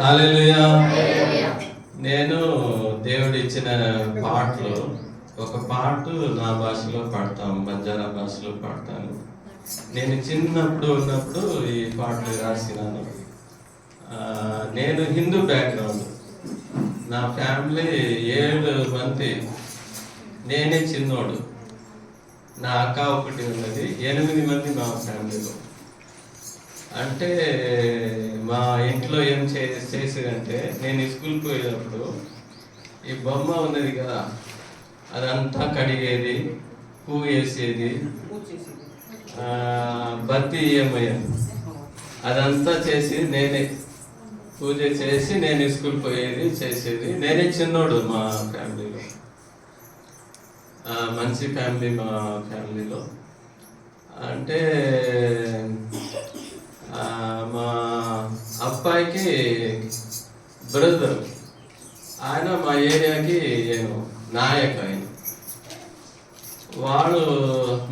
హల్లెలూయా. నేను దేవుడు ఇచ్చిన పాటలు ఒక పాట నా భాషలో పాడతాను, బంజారా భాషలో పాడతాను. నేను చిన్నప్పుడు ఉన్నప్పుడు ఈ పాటలు రాసినాను. నేను హిందూ బ్యాక్గ్రౌండ్, నా ఫ్యామిలీ 7 మంది, నేనే చిన్నోడు, నా అక్క ఒకటి ఉన్నది, 8 మంది మా ఫ్యామిలీలో. అంటే మా ఇంట్లో ఏం చేసేదంటే, నేను స్కూల్కి పోయేటప్పుడు ఈ బొమ్మ ఉన్నది కదా, అదంతా కడిగేది, పువ్వు వేసేది, బత్తి ఏమయ్యేది, అదంతా చేసి నేనే పూజ చేసి నేను స్కూల్ పోయేది, చేసేది. నేనే చిన్నోడు మా ఫ్యామిలీలో, మంచి ఫ్యామిలీ మా ఫ్యామిలీలో. అంటే మా అబ్బాయికి బ్రదర్, ఆయన మా ఏరియాకి నాయక్. ఆయన వాడు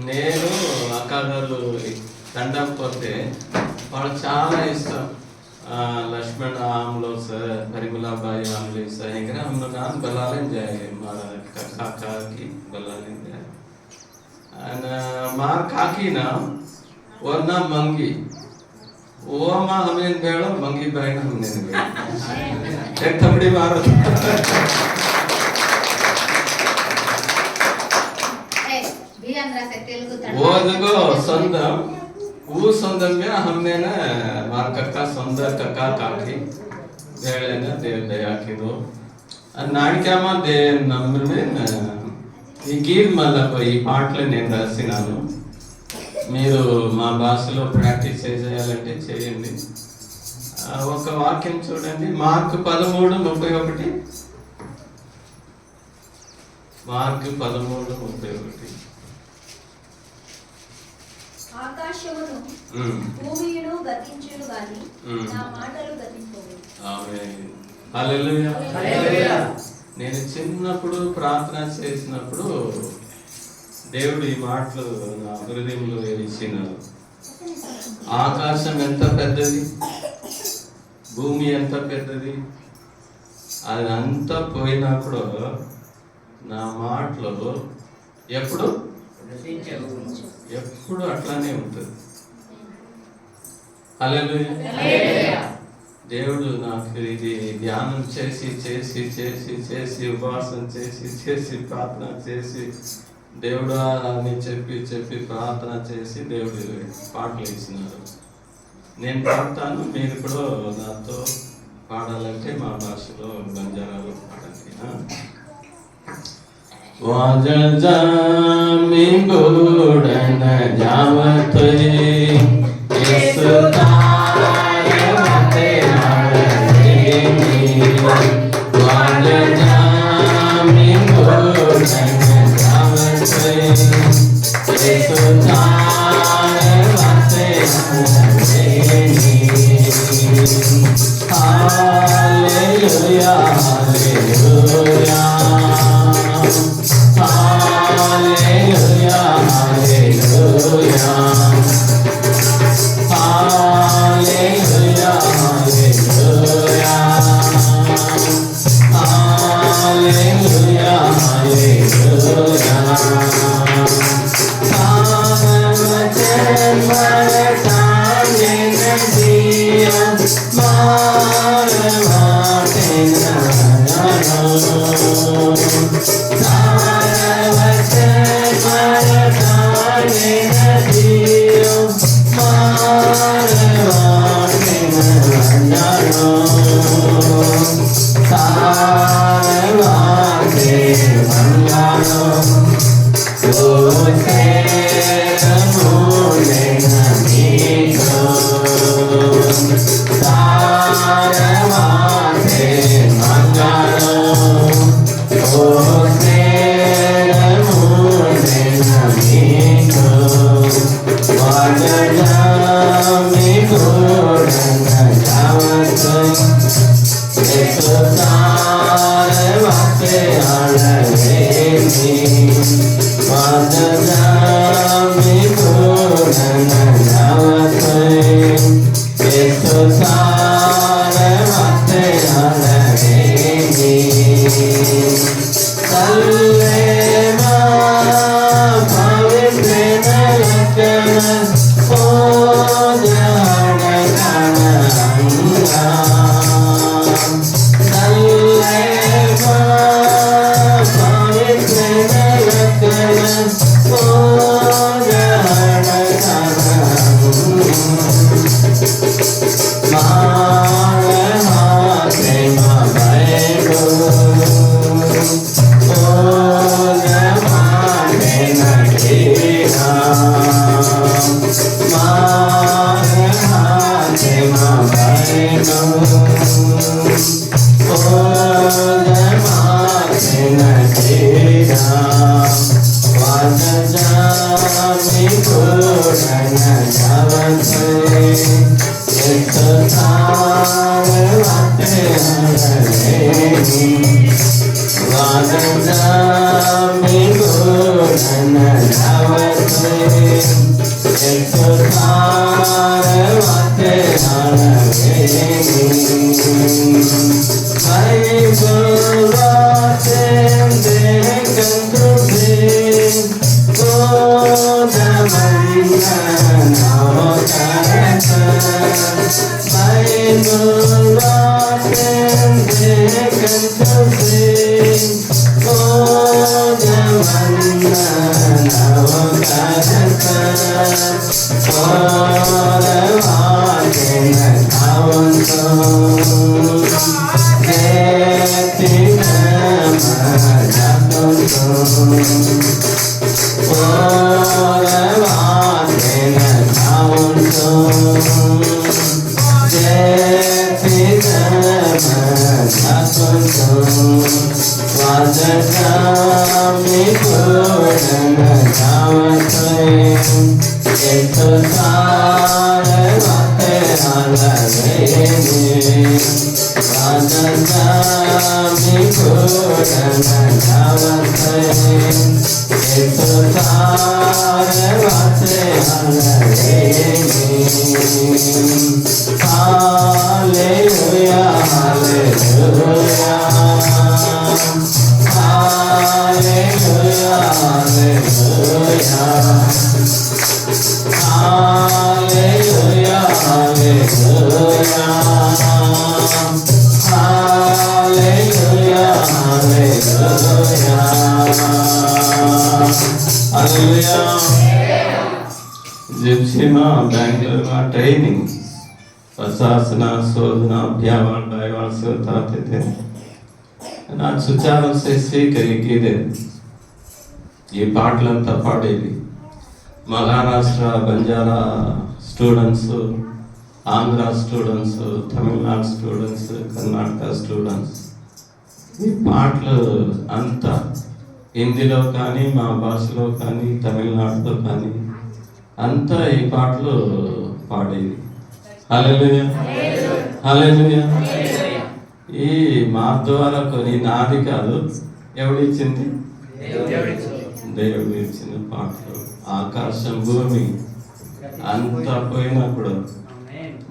నేను అక్కగారు దండం పోతే వాడు చాలా ఇష్టం. लक्ष्मण आम लोग से परिमला बाई आमले से इंगरा हम लोग नाम बला लें जाए, मारा काका की बला लें जाए. and मार काकी नाम और नाम मंगी, वो माँ हमने बेड़ा मंगी बाई ना हमने बेड़ा एक थमड़ी मारो. वो देखो संदम, वो संदम में हमने ना मार कक्का संदर कक्का काकी बेड़े ना देव दया की दो నాడికామా దే నమ్మనే ఈ గీత్ మళ్ళీ ఈ పాటలు నేను రాసినాను. మీరు మా భాషలో ప్రాక్టీస్ చేసేయాలంటే చేయండి. ఒక వాక్యం చూడండి, మార్కు 13:31. మార్కు 13:31. ఆకాశమును భూమియును గతించును గాని నా మాటలు గతింపవు. ఆమేన్. హల్లెలూయా. హల్లెలూయా. నేను చిన్నప్పుడు ప్రార్థన చేసినప్పుడు దేవుడు ఈ మాటలు నా హృదయంలో ఇచ్చినారు. ఆకాశం ఎంత పెద్దది, భూమి ఎంత పెద్దది, అదంతా పోయినప్పుడు నా మాటలు ఎప్పుడు అట్లానే ఉంటుంది. హల్లెలూయా. దేవుడు నాకు ఇది ధ్యానం చేసి చేసి చేసి చేసి ఉపవాసం చేసి చేసి ప్రార్థన చేసి దేవుడా అని చెప్పి చెప్పి ప్రార్థన చేసి దేవుడు పాటలు ఇచ్చినారు. నేను పాడతాను, మీరు కూడా నాతో పాడాలంటే మా భాషలో బంజారాలో పాడండి. वाजल जामी गोड़न जावत इस तारे मते नारेनी. वाजल जामी गोड़न जावत इस तारे मते नारेनी. Hallelujah hallelujah Hallelujah, hallelujah, hallelujah, hallelujah, It's जिप्सीमा बैंगलोर में ट्रेनिंग प्रशासना शोधना अभ्यास बायवास होते थे ना सुचारू से सीखी गिरे ये పాటలంతా పాడేది Maharashtra Banjara students Andhra students Tamil Nadu students Karnataka students ఈ పాటలు అంతా హిందీలో కానీ మా భాషలో కానీ తమిళనాడులో కానీ అంతా ఈ పాటలు పాడేది. హల్లెలూయా హల్లెలూయా. ఈ మా ద్వారా కొని నాది కాదు, ఎవడిచ్చింది? దేవుడు ఇచ్చిన పాటలు. ఆకాశం భూమి అంతా పోయినప్పుడు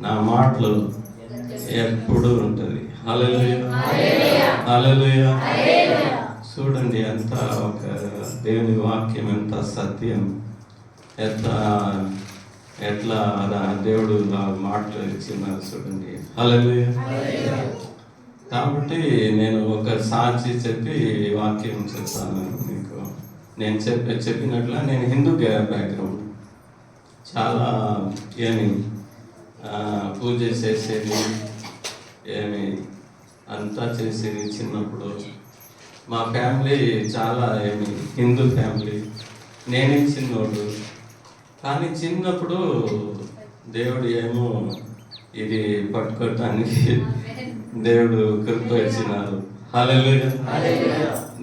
నా మాటలు ఎప్పుడు ఉంటుంది. హల్లెలూయా హల్లెలూయా. చూడండి ఎంత ఒక దేవుని వాక్యం ఎంత సత్యం, ఎట్లా దేవుడు మాటలు ఇచ్చినారు చూడండి. హల్లెలూయా. కాబట్టి నేను ఒక సాక్షి చెప్పి వాక్యం చెప్తాను మీకు. నేను చెప్పినట్ల నేను హిందూ బ్యాక్గ్రౌండ్, చాలా ఏమి పూజ చేసేది ఏమి అంతా చేసేది. చిన్నప్పుడు మా ఫ్యామిలీ చాలా ఏమి హిందూ ఫ్యామిలీ, నేనే చిన్నోడు. కానీ చిన్నప్పుడు దేవుడు ఏమో ఇది పట్టుకోవటానికి దేవుడు కృప ఇచ్చినారు. హల్లెలూయా.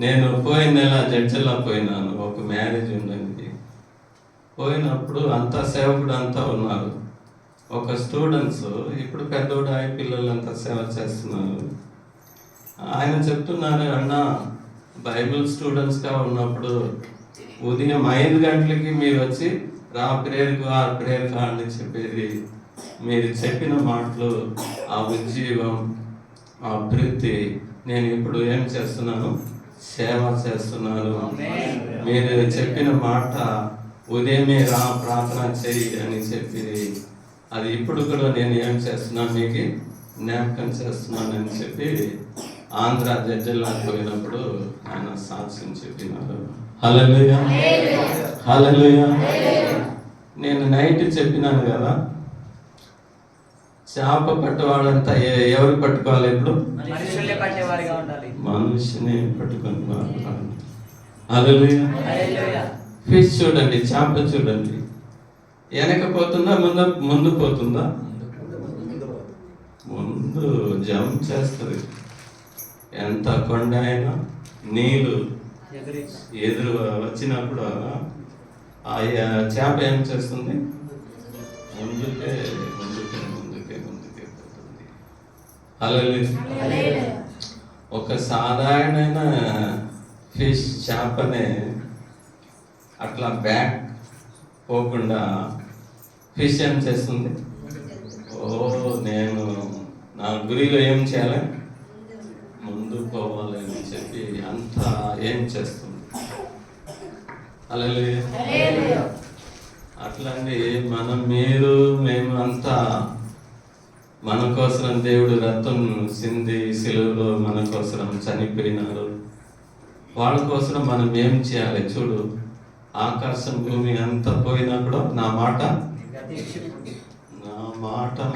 నేను పోయిన నెల జడ్చల్లా పోయినాను, ఒక మ్యారేజ్ ఉన్నది. పోయినప్పుడు అంతా సేవకుడు అంతా ఉన్నారు. ఒక స్టూడెంట్స్ ఇప్పుడు పెద్దోడు అయి పిల్లలంతా సేవ చేస్తున్నారు. ఆయన చెప్తున్నారు, అన్న బైబిల్ స్టూడెంట్స్గా ఉన్నప్పుడు ఉదయం 5 గంటలకి మీరు వచ్చి ప్రేయర్కు ప్రేయర్కా అని చెప్పేది. మీరు చెప్పిన మాటలు, ఆ ఉద్యోగం, ఆ ప్రీతి, నేను ఇప్పుడు ఏం చేస్తున్నాను? సేవ చేస్తున్నాను. మీరు చెప్పిన మాట ఉదయమే ప్రార్థన చేయి అని చెప్పి అది ఇప్పుడు కూడా నేను ఏం చేస్తున్నాను మీకు జ్ఞాపకం చేస్తున్నానని చెప్పి ఆంధ్ర జడ్జిల్లాకి పోయినప్పుడు ఆయన సాక్ష్యం చెప్పినారు. హల్లెలూయా హల్లెలూయా. నేను నైట్ చెప్పినాను కదా, చేప పట్టువాడంతా ఎవరు పట్టుకోవాలి? ఇప్పుడు మనుషుని పట్టుకొని. హల్లెలూయా. ఫిష్ చూడండి, చేప చూడండి, వెనక పోతుందా ముందు పోతుందా? ముందు జంప్ చేస్తుంది. ఎంత కొండ అయినా నీళ్ళు ఎదురు వచ్చినప్పుడు ఆ చేప ఏం చేస్తుంది? ముందుకే పోతుంది. హల్లెలూయా. ఒక సాధారణమైన ఫిష్ చేపనే అట్లా బ్యాక్ పోకుండా ఫిష్ ఏం చేస్తుంది? నేను నా గురిలో ఏం చేయాలి? ముందు పోవాలి అని చెప్పి అంతా ఏం చేస్తుంది? హల్లెలూయా. అట్లాంటి మేము అంతా మన కోసం దేవుడు రక్తం సింది సిలువలో మన కోసం చనిపోయినారు. వాళ్ళ కోసం మనం ఏం చేయాలి? చూడు, ఆకాశం భూమి అంతా పోయినా కూడా నా మాట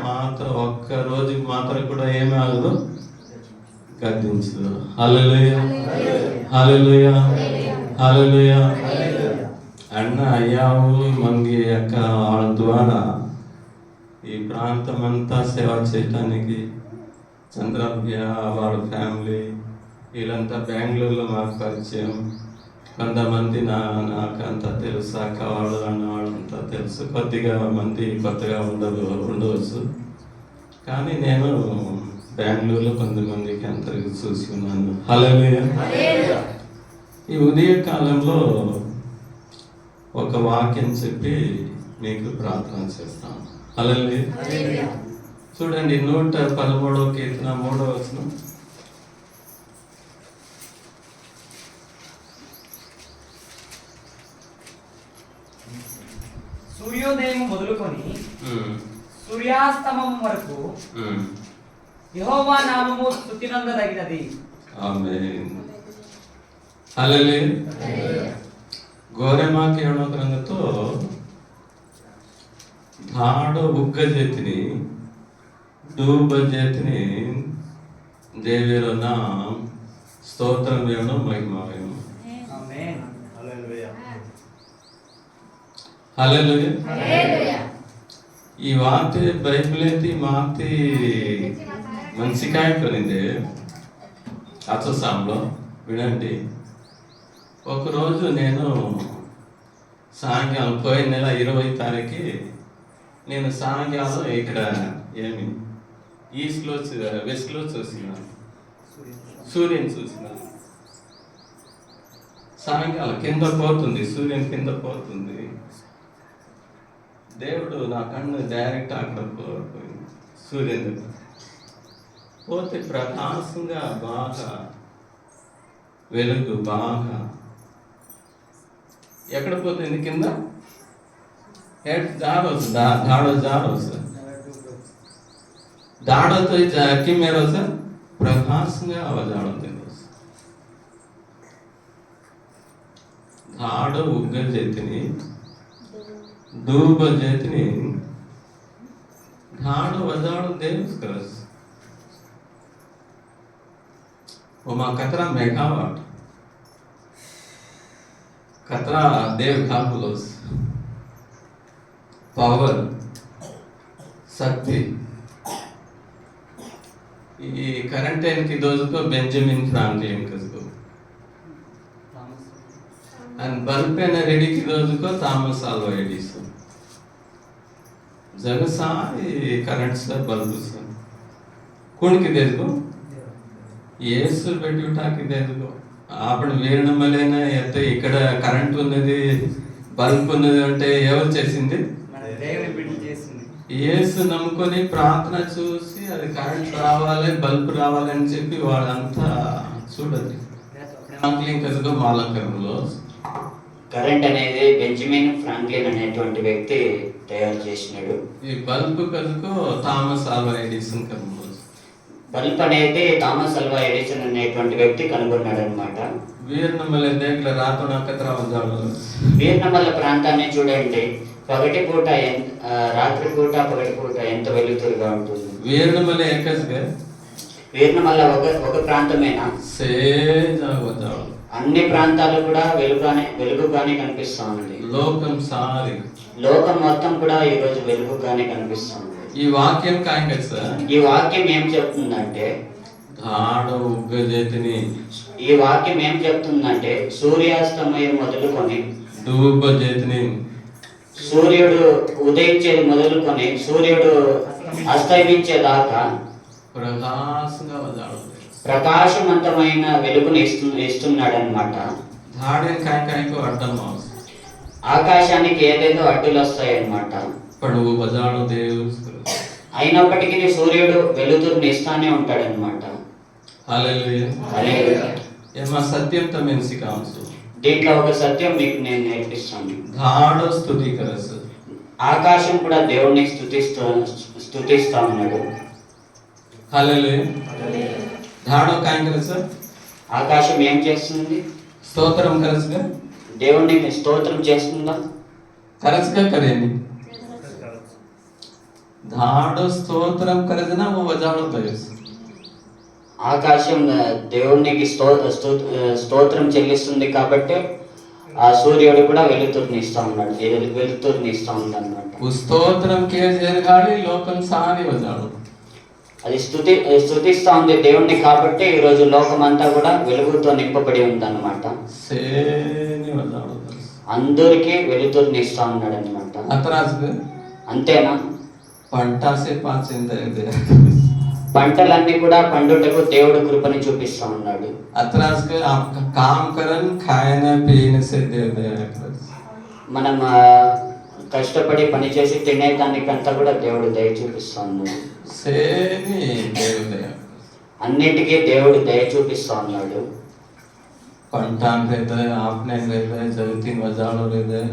మాత్రం ఒక్క రోజుకి మాత్రం కూడా ఏమీ ఆగదు, గద్దించదు. హల్లెలూయా. హల్లెలూయా. హల్లెలూయా. అన్న అయ్యావు మంగి యొక్క వాళ్ళ ద్వారా ఈ ప్రాంతం అంతా సేవ చేయటానికి చంద్రభ్య వాళ్ళ ఫ్యామిలీ వీళ్ళంతా బెంగళూరులో మాకు పరిచయం. కొంతమంది నాకంతా తెలుసు, అక్క వాళ్ళు అన్న వాళ్ళంతా తెలుసు. కొద్దిగా మంది కొత్తగా ఉండవచ్చు, కానీ నేను బెంగళూరులో కొంతమందికి అంతగా చూసి ఉన్నాను. హల్లెలూయా. ఈ ఉదయ కాలంలో ఒక వాక్యం చెప్పి మీకు ప్రార్థన చేస్తాను. హల్లెలూయా. చూడండి, 113వ కీర్తన 3వ వచనం. సూర్యోదయం మొదలుకొని సూర్యాస్తమం వరకు యెహోవా నామము స్తుతినందదగినది. ఆమేన్. హల్లెలూయా. ಗೋರೆಮಾಕ್ ಹೇಳೋದ್ರಂಗತ್ತು ಧಾಡು ಬುಗ್ಗ ಜೇತಿನಿ ಡೂಬ ಜೇತಿನಿ ದೇವಿಯರನ್ನ ಸ್ತೋತ್ರ వేయడం మహిమ వేయడం. ఆమేన్. హల్లెలూయా. హల్లెలూయా. ఈ వార్ತೆ బైబిల్ అయితే మాతి మన్సికాయకొనింది అచ్చసాంలో వినండి. ఒకరోజు నేను సాయంకాలం పోయిన నెల 20వ తారీఖు నేను సాయంకాలం ఇక్కడ ఈస్ట్లో వెస్ట్లో చూసినాను, సూర్యుని చూసినాను. సాయంకాలం కింద పోతుంది, సూర్యుని కింద పోతుంది. దేవుడు నా కన్ను డైరెక్ట్ అక్కడ పోయింది, సూర్యుని పోతే ప్రకాశంగా బాగా వెలుగు బాగా ఎక్కడ పోతుంది? కింద दाढ़ों जाके मेरा सर प्रकाश में आवाज दाढ़ उग्ग जेतनी दूब जेतनी दाढ़ वजाड़ देव करस ओमा कतरा मेगावाट कतरा देव कापुलोस पावर शक्ति ఈ కరెంట్ టైంకి దోజుకో బెంజమిన్ ఫ్రాంక్లిన్ కజుకో అండ్ బల్బ్ అయిన రెడీకి దోజుకో థామస్ ఆల్వా ఎడిసన్ जग सारी करंट से बल्ब से कौन की दे दो येसु बेटी उठा की दे दो आपण వీరణ మలేన అయితే ఇక్కడ కరెంట్ ఉన్నది బల్బ్ ఉన్నది అంటే ఎవరు చేసింది? మన దేవుని బిడ్డ చేసింది. యేసు నమ్ముకొని ప్రార్థన చూసి అది కరెంట్ రావాలి బల్బ్ రావాలని చెప్పి వాళ్ళంతా చూడండి. ఫ్రాంక్లిన్ కజుకో మాలంకరంలో కరెంట్ అనేది బెంజమిన్ ఫ్రాంక్లిన్ అనేటువంటి వ్యక్తి తయారు చేసినాడు. ఈ బల్బ్ కజుకో థామస్ ఆల్వా ఎడిసన్ కనుగొన్నాడు. బల్బ్ అనేది థామస్ ఆల్వా ఎడిసన్ అనేటువంటి వ్యక్తి కనుగొన్నాడు అన్నమాట. వీరనమల దేగల రాతో నక్షత్ర వందాలు వీరనమల ప్రాంతాన్ని చూడండి, పగటి పూట రాత్రి పూట పగటి పూట ఎంత వెలుతురుగా ఉంటుంది. వీరనమల ఏకస్గా వీరనమల ఒక ప్రాంతమేనా? సేజావదాలు అన్ని ప్రాంతాలు కూడా వెలుగుగానే కనిపిస్తా ఉంది. లోకం సారి లోకం మొత్తం కూడా ఈ రోజు వెలుగుగానే కనిపిస్తుంది. ఈ వాక్యం काय कसं ఈ వాక్యం ఏం చెప్తుందంటే धाड उग्गजेतिनी ఈ వాక్యం ఏం చెప్తుందంటే సూర్యాస్తమయం మొదలుకొని डूब जेतिनी సూర్యుడు ఉదయించేది మొదలుకొని సూర్యుడు అస్తమించేదాకా प्रकाशंगा वजाळो ప్రకాశవంతమైన వెలుగుని ఇస్తున్నాడు అనమాట. धाडे काय को अड्डम मावस ఆకాశానికి ఏదేదో అడ్డులు వస్తాయి అన్నమాట. पण वो वजाळो देव అయినప్పటికీ సూర్యుడు వెలుతురుని ఇస్తానే ఉంటాడు అనమాట. हालेलुया ఏమా సత్యం తమేన్ సికాంసు దీంట్లో ఒక సత్యం మీకు నేను నేర్పిస్తాను. धाड स्तुति करस ఆకాశం కూడా దేవుణ్ణి స్తుతిస్తా ఉన్నాడు. हालेलुया धाडो काय करस ఆకాశం ఏం చేస్తుంది? స్తోత్రం करस का దేవుణ్ణి స్తోత్రం చేస్తుందా? करस का करेनी धाड స్తోత్రం करस ना वो वजाळो देस ఆకాశం దేవునికి స్తోత్రం చెల్లిస్తుంది కాబట్టి ఆ సూర్యుడు కూడా వెలుతురుని ఇస్తా ఉన్నాడు. వెలుతురుని ఇస్తా ఉంది అన్నమాట. స్తోత్రం కే జరగాలి లోకం సాని వజాడు అది స్తుతిస్తా ఉంది దేవుణ్ణి కాబట్టి ఈ రోజు లోకం అంతా కూడా వెలుగుతో నింపబడి ఉంది అన్నమాట. సేని వజాడు అందరికీ వెలుతురుని ఇస్తా ఉన్నాడు అన్నమాట. అతరాజ్ అంతేనా? పంటాసే పాచిందే పంటలన్నీ కూడా పండుటకు దేవుడు కృపని చూపిస్తా ఉన్నాడు. అతరాజ్ కే ఆప్కా కామ్ కరన్ ఖాయనే పీనే సే దే దే మనం కష్టపడి పని చేసి తినేదానికంతా కూడా దేవుడు దయ చూపిస్తా ఉన్నాడు. సేని దేవుడే అన్నిటికీ దేవుడు దయ చూపిస్తా ఉన్నాడు. పంటాన్ రేదే ఆప్నే రేదే జగతిన్ వజాడో రేదే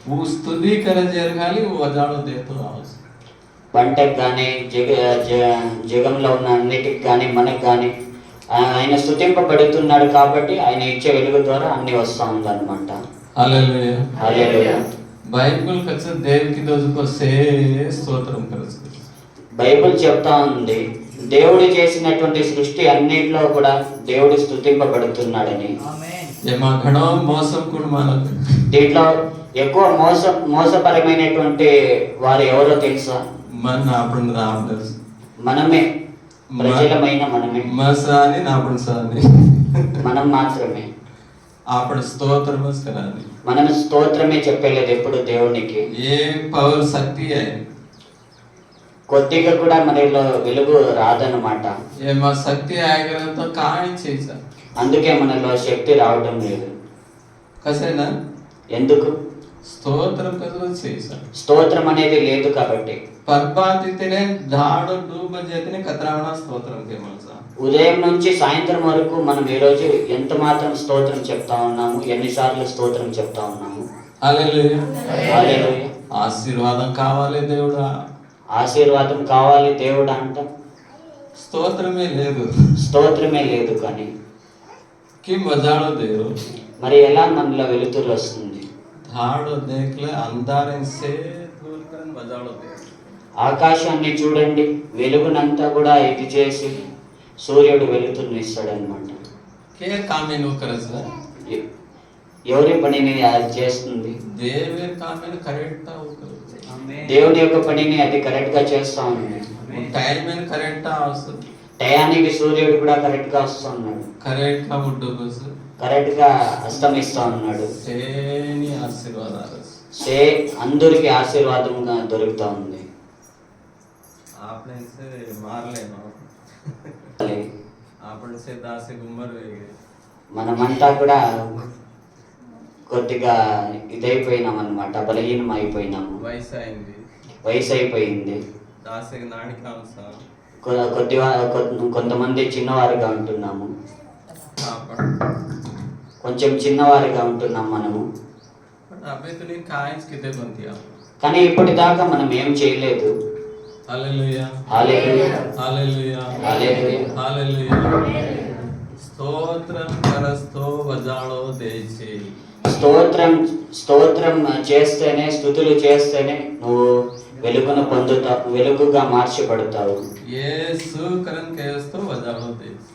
वो स्तुति करे జరగాలి वो వజాడో దేతో ఆవస్ పంటకు కానీ జగంలో ఉన్న అన్నిటికి కానీ మనకు కానీ ఆయన స్తుతింపబడుతున్నాడు కాబట్టి ఆయన ఇచ్చే వెలుగు ద్వారా అన్ని వస్తా ఉందన్నమాట. హల్లెలూయా హల్లెలూయా. బైబిల్ కచ్చ దేవునికి దోజుకో సే స్తోత్రం కరస్ బైబిల్ చెప్తా ఉంది దేవుడు చేసినటువంటి సృష్టి అన్నింటిలో కూడా దేవుడు స్తుతింపబడుతున్నాడని. ఏమా ఘనో మోసం కూడా మనకు దీంట్లో ఎక్కువ మోసపరమైనటువంటి వారు ఎవరో తెలుసా? మన आपण रामदास మనమే, ప్రజలమైన మనమే, మసాని आपण సాని మనం మాత్రమే. आपण స్తోత్రమస్ करानी మనం స్తోత్రమే చెప్పలేదు ఎప్పుడు దేవునికి. ఏ పవర్ శక్తి है కొద్దిగా కూడా మనలో వెలుగు రాదన్నమాట. ఏమా శక్తి ఆగరంతో కాయ చేసా అందుకే మనలో శక్తి రావడం లేదు. కసేనా ఎందుకు? స్తోత్రం కసలు చేసా స్తోత్రం అనేది లేదు కాబట్టి. పర్బాతితేనే ధాడు డూబ చేతనే కత్రావణ స్తోత్రం కే మనసా ఉదయం నుంచి సాయంత్రం వరకు మనం ఈ రోజు ఎంత మాత్రం స్తోత్రం చెప్తా ఉన్నాము, ఎన్నిసార్లు స్తోత్రం చెప్తా ఉన్నాము. హల్లెలూయా హల్లెలూయా. ఆశీర్వాదం కావాలి దేవుడా, ఆశీర్వాదం కావాలి దేవుడా అంట, స్తోత్రమే లేదు, స్తోత్రమే లేదు. కానీ కి వజాడో దేవు మరి ఎలా మనలో వెలుతురు వస్తుంది? ధాడు దేఖలే అందారం సే దూర్ కరన్ వజాడో దేవు ఆకాశాన్ని చూడండి, వెలుగునంతా కూడా ఇది చేసి సూర్యుడు వెలుతురుని ఇస్తాడనమాట. కే కామెను కరస ఎవరి పనిని అది చేస్తుంది? దేవే కామెను కరెక్టా ఉకరు దేవుని యొక్క పనిని అది కరెక్ట్ గా చేస్తా ఉంది. టైమెన్ కరెక్టా వస్తుంది, టయానికి సూర్యుడు కూడా కరెక్ట్ గా వస్తా ఉన్నాడు, కరెక్ట్ గా ముడ్డు బస్ కరెక్ట్ గా అస్తమిస్తా ఉన్నాడు. సేని ఆశీర్వాదాలు అందరికి ఆశీర్వాదంగా దొరుకుతా ఉంది. आपने से मार लेना आपने से दासे गुमर మనమంతా కూడా కొద్దిగా ఇదైపోయినాం అన్నమాట, బలహీనం అయిపోయినాము, వయసు అయింది, వయసు అయిపోయింది. దాసే నాడికి అవసా కొంతమంది చిన్నవారుగా ఉంటున్నాము, కొంచెం చిన్నవారుగా ఉంటున్నాం మనము. అబ్బాయి తుని కాయిన్స్ కితే బంతియా కానీ ఇప్పటిదాకా మనం ఏం చేయలేదు. హల్లెలూయా హల్లెలూయా హల్లెలూయా హల్లెలూయా హల్లెలూయా. స్తోత్రం కరస్తో వజాడో దేచి స్తోత్రం చేస్తేనే, స్తుతులు చేస్తేనే నువ్వు వెలుగును పొందుతావు, వెలుగుగా మార్చబడతావు. యేసు కరన్ కేస్తో వజాడో దేచి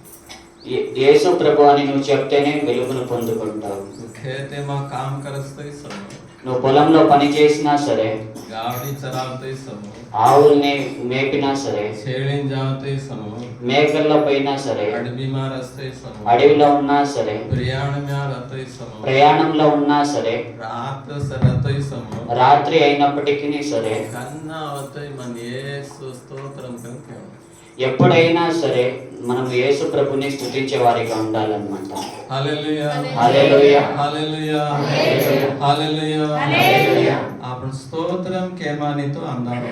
యేసు ప్రభు అని నువ్వు చెప్తేనే వెలుగును పొందుకుంటావు. ఖేతే మా కామ్ కరస్తో నువ్వు పొలంలో పని చేసినా సరే, गावडी चरावतोय समोर, ఆవుల్ని మేపినా సరే, शेळी जावतोय समोर, మేకల్లో పోయినా సరే, अडबीमार असतोय समोर, అడవిలో ఉన్నా సరే, प्रयाणम्या राहतोय समोर, ప్రయాణంలో ఉన్నా సరే, रात सरतोय समोर, రాత్రి అయినప్పటికీ సరే, కన్నా అవుతాయి మన యేసు స్తోత్రం కనుక ఎప్పుడైనా సరే మనం యేసు ప్రభుని స్తుతించే వారిగా ఉండాలన్నమాట. హల్లెలూయా హల్లెలూయా హల్లెలూయా హల్లెలూయా హల్లెలూయా. आपण స్తోత్రం కేమానితో అందాము.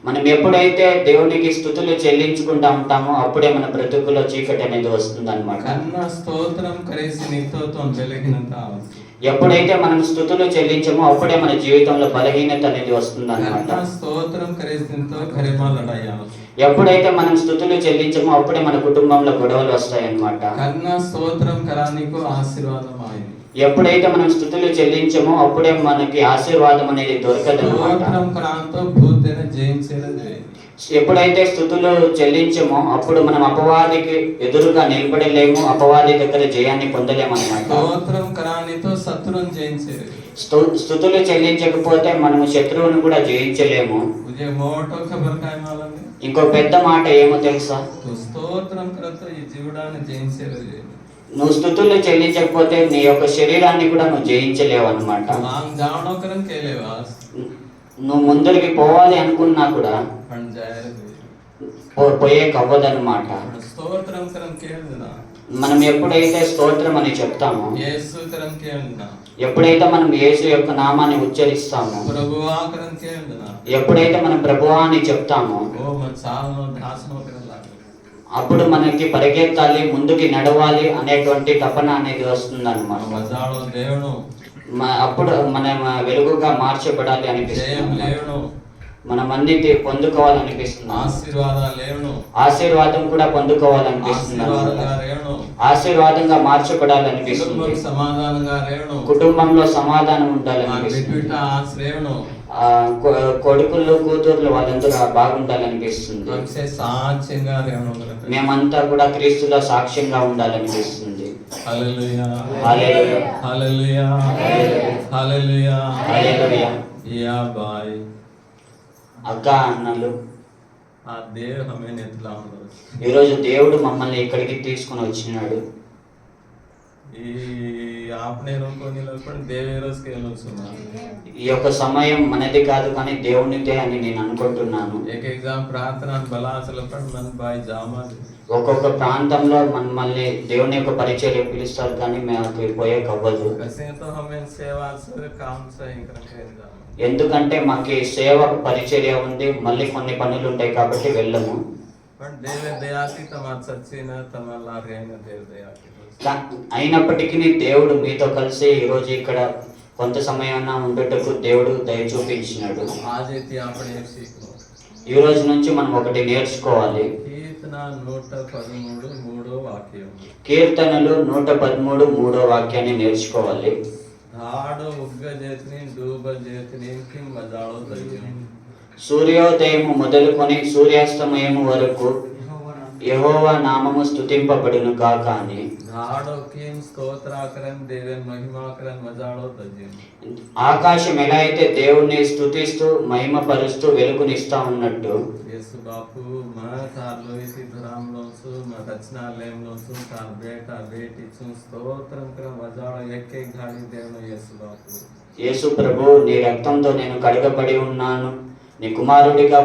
మనం ఎప్పుడైతే దేవునికి స్తుతులు చెల్లించుకుంటా ఉంటామో అప్పుడే మన బ్రతుకులో చీకటి అనేది వస్తుంది అనమాట. కన్నా స్తోత్రం కరేసి నీతో వెలిగినంత ఎప్పుడైతే మనం స్తుతులు చెల్లించమో అప్పుడే మన జీవితంలో బలహీనత అనేది వస్తుంది అనమాట. స్తోత్రం కరేసితో కరిమాలడయ్యా. ఎప్పుడైతే మనం స్తుతులు చెల్లించమో అప్పుడే మన కుటుంబంలో గొడవలు వస్తాయి అన్నమాట. కన్నా స్తోత్రం కరానికు ఆశీర్వాదం అయింది. ఎప్పుడైతే మనం స్తుతులు చెల్లించమో అప్పుడే మనకి ఆశీర్వాదం అనేది దొరకదు అన్నమాట. స్తోత్రం కరాంతో భూతేన జయించేది. ఎప్పుడైతే స్తుతులు చెల్లించమో అప్పుడు మనం అపవాదికి ఎదురుగా నిలబడలేము, అపవాది దగ్గర జయాన్ని పొందలేము అన్నమాట. స్తోత్రం కరానితో శత్రువుని జయించేది. స్తుతులు చెల్లించకపోతే మనము శత్రువును కూడా జయించలేము. మోటో ఖబర్ కాయమాలని ఇంకో పెద్ద మాట ఏమో తెలుసా? స్తోత్రం కరతో ఈ జీవుడాన్ని జయించేది. నువ్వు స్తుతులు చెల్లించకపోతే నీ యొక్క శరీరాన్ని కూడా నువ్వు జయించలేవు అన్నమాట. నువ్వు ముందరికి పోవాలి అనుకున్నా కూడా పోయే కవ్వదన్నమాట. మనం ఎప్పుడైతే స్తోత్రం అని చెప్తామో, ఎప్పుడైతే మనం యేసు యొక్క నామాన్ని ఉచ్చరిస్తామో, ఎప్పుడైతే మనం ప్రభువా అని చెప్తామో అప్పుడు మనకి పరిగెత్తాలి, ముందుకి నడవాలి అనేటువంటి తపన అనేది వస్తుంది అన్నమాట. అప్పుడు మనం వెలుగుగా మార్చబడాలి అనిపిస్తుంది, మనం అన్నిటి పొందుకోవాలనిపిస్తుంది, ఆశీర్వాదం కూడా పొందుకోవాలనిపిస్తుంది, ఆశీర్వాదంగా మార్చబడాలనిపిస్తుంది, కుటుంబంలో సమాధానం ఉండాలనిపిస్తుంది, కొడుకులు కూతుర్లు వాళ్ళందరూ బాగుండాలనిపిస్తుంది, మేమంతా కూడా క్రీస్తులో సాక్ష్యంగా ఉండాలనిపిస్తుంది. హల్లెలూయా హల్లెలూయా హల్లెలూయా హల్లెలూయా హల్లెలూయా. యా బాయ్ అక్క అన్నలు, ఆ దేవ్ హమే నెత్లా ఈరోజు దేవుడు మమ్మల్ని ఇక్కడికి తీసుకుని వచ్చినాడు. ఈ ఆపనే రోకొని లోపల దేవే రోజుకి వెళ్ళొస్తున్నాను. ఈ యొక్క సమయం మనది కాదు కానీ దేవునిదే అని నేను అనుకుంటున్నాను. ఎగ్జామ్ ప్రార్థన బలాసల మన బాయ్ జామాది ఒక్కొక్క ప్రాంతంలో మనల్ని దేవుని యొక్క పరిచయం పిలుస్తారు కానీ మేము పోయే కవ్వదు. ఎందుకంటే మాకు సేవ పరిచర్య ఉంది, మళ్ళీ కొన్ని పనులు ఉంటాయి కాబట్టి వెళ్ళము. అయినప్పటికీ దేవుడు మీతో కలిసి ఈరోజు ఇక్కడ కొంత సమయాన్ని ఉండుటకు దేవుడు దయ చూపించినాడు. ఈ రోజు నుంచి మనం ఒకటి నేర్చుకోవాలి. కీర్తనలు 113 వాక్యాన్ని నేర్చుకోవాలి. సూర్యోదయము మొదలుకొని సూర్యాస్తమయము వరకు యెహోవా నామము స్తుతింపబడును గాక అని. ఆకాశం ఎలా అయితే దేవుణ్ణి స్తుతిస్తూ మహిమపరుస్తూ వెలుగునిస్తా ఉన్నట్టు యేసు ప్రభు, నీ రక్తంతో నేను కడగబడి ఉన్నాను, నీ కుమారుడిగా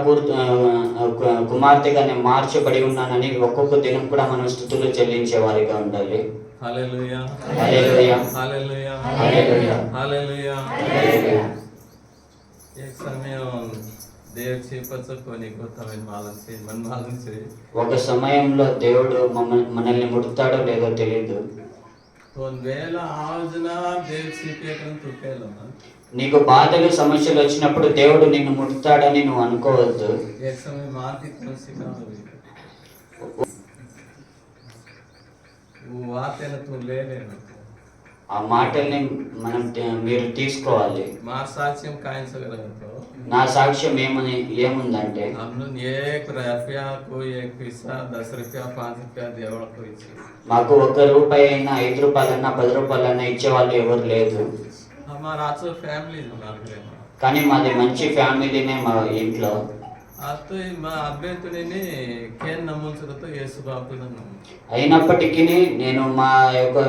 కుమార్తెగా నేను మార్చబడి ఉన్నానని ఒక్కొక్క దినం కూడా మనం స్తుతులు చెల్లించే వారిగా ఉండాలి. హల్లెలూయా హల్లెలూయా హల్లెలూయా హల్లెలూయా హల్లెలూయా. హల్లెలూయా. एक समय देव చేపచ్చు కొని కొత్తమైన మాలంచి మన మాలంచి ఒక సమయంలో దేవుడు మనల్ని ముడతాడో లేదో తెలియదు. వేళ ఆవజన దేవ్ చేపేకం తుకేలమ. నీకు బాధలు సమస్యలు వచ్చినప్పుడు దేవుడు నిన్ను ముడతాడని నువ్వు అనుకోవద్దు. एक समय माती सिखाओ वो आते न तू ले लेना. ఆ మాటల్ని మీరు తీసుకోవాలి. మా సాక్ష్యం కాయించగలతో నా సాక్ష్యం ఏముందంటే మాకు ₹1 అయినా ₹5 అయినా ₹10 అయినా ఇచ్చే వాళ్ళు ఎవరు లేదు. हमारा आज फैमिली కానీ మాది మంచి ఫ్యామిలీనే మా ఇంట్లో. आता మా అభ్యర్థుని కేన్ నమ్ముంచడంతో యేసు బాబును అయినప్పటికీ నేను మా యొక్క